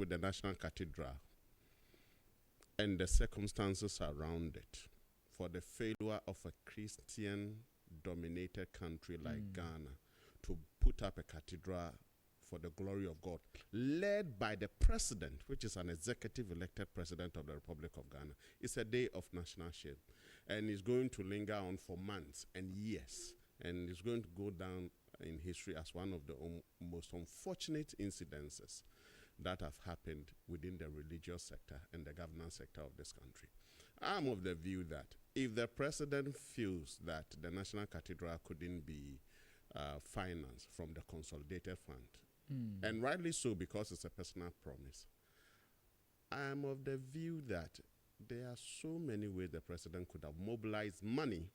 with the National Cathedral and the circumstances around it for the failure of a Christian-dominated country like Ghana to put up a cathedral for the glory of God, led by the president, which is an executive elected president of the Republic of Ghana. It's a day of national shame. And it's going to linger on for months and years. And it's going to go down in history as one of the most unfortunate incidences that have happened within the religious sector and the governance sector of this country. I'm of the view that if the president feels that the National Cathedral couldn't be financed from the consolidated fund, and rightly so because it's a personal promise, I'm of the view that there are so many ways the president could have mobilized money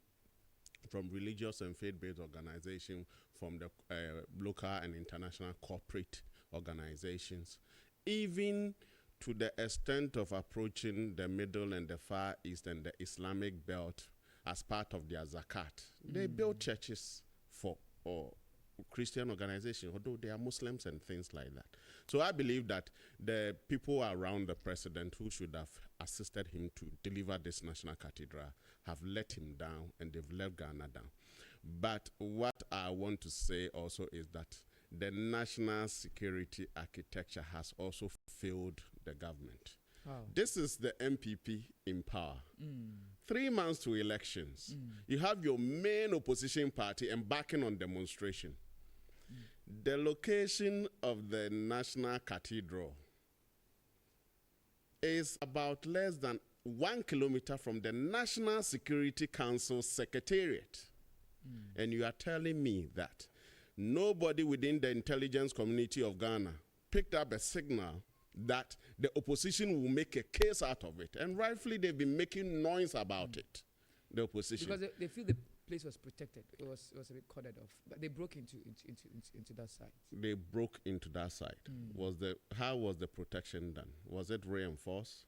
from religious and faith-based organizations, from the local and international corporate organizations, even to the extent of approaching the Middle and the Far East and the Islamic belt as part of their zakat. They build churches for Christian organizations, although they are Muslims and things like that. So I believe that the people around the president who should have assisted him to deliver this national cathedral have let him down, and they've let Ghana down. But what I want to say also is that the national security architecture has also failed the government. Wow. This is the MPP in power. 3 months to elections. You have your main opposition party embarking on demonstration. The location of the National Cathedral is about less than 1 kilometer from the National Security Council Secretariat. And you are telling me that nobody within the intelligence community of Ghana picked up a signal that the opposition will make a case out of it. And rightfully, they've been making noise about it, the opposition. Because they feel the place was protected. It was a bit cordoned off. But they broke into that site. They broke into that site. How was the protection done? Was it reinforced?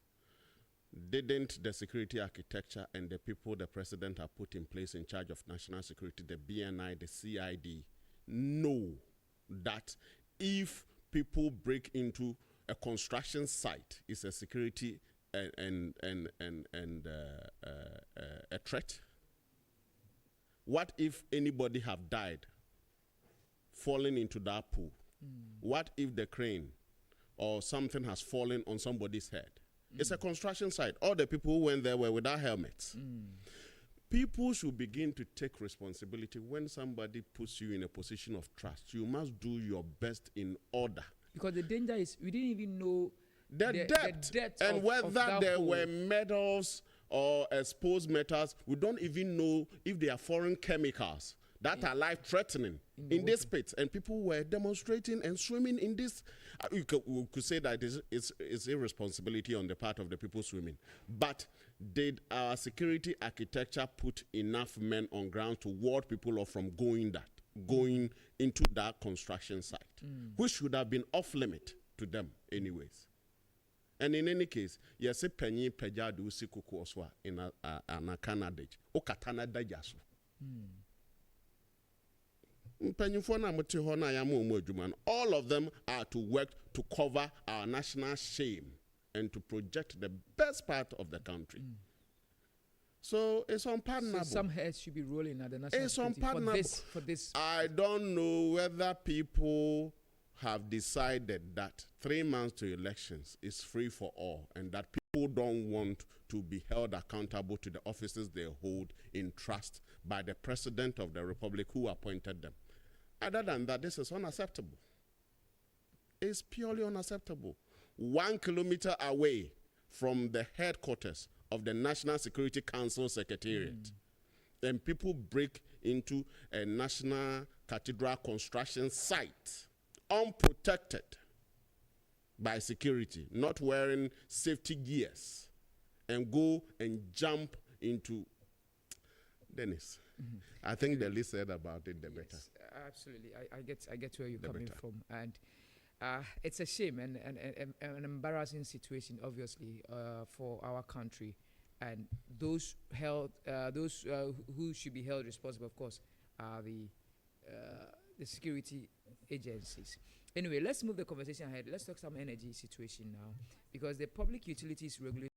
Didn't the security architecture and the people the president have put in place in charge of national security, the BNI, the CID, know that if people break into a construction site, it's a security and a threat? What if anybody have died falling into that pool? What if the crane or something has fallen on somebody's head? It's a construction site. All the people who went there were without helmets. People should begin to take responsibility. When somebody puts you in a position of trust, you must do your best in order. Because the danger is we didn't even know the depth and whether there were metals or exposed metals. We don't even know if they are foreign chemicals that are life-threatening in this pit. And people were demonstrating and swimming in this. We could say that it's irresponsibility on the part of the people swimming. But did our security architecture put enough men on ground to ward people off from going into that construction site, which should have been off-limit to them anyways? And in any case, yes, a penny pejadu sikuku oswa in an Canadage. O katana dajasu. All of them are to work to cover our national shame and to project the best part of the country. So it's unpardonable. So some heads should be rolling at the national It's unpardonable. For this. I don't know whether people have decided that 3 months to elections is free for all, and that people don't want to be held accountable to the offices they hold in trust by the president of the republic who appointed them. Other than that, this is unacceptable. It's purely unacceptable. 1 kilometer away from the headquarters of the National Security Council Secretariat, and people break into a national cathedral construction site unprotected by security, not wearing safety gears, and go and jump into Dennis. I think the least said about it, the better. Absolutely. I get where you're coming from. And it's a shame and an embarrassing situation, obviously, for our country. And those who should be held responsible, of course, are the security agencies. Anyway, let's move the conversation ahead. Let's talk some energy situation now, because the Public Utilities Regulatory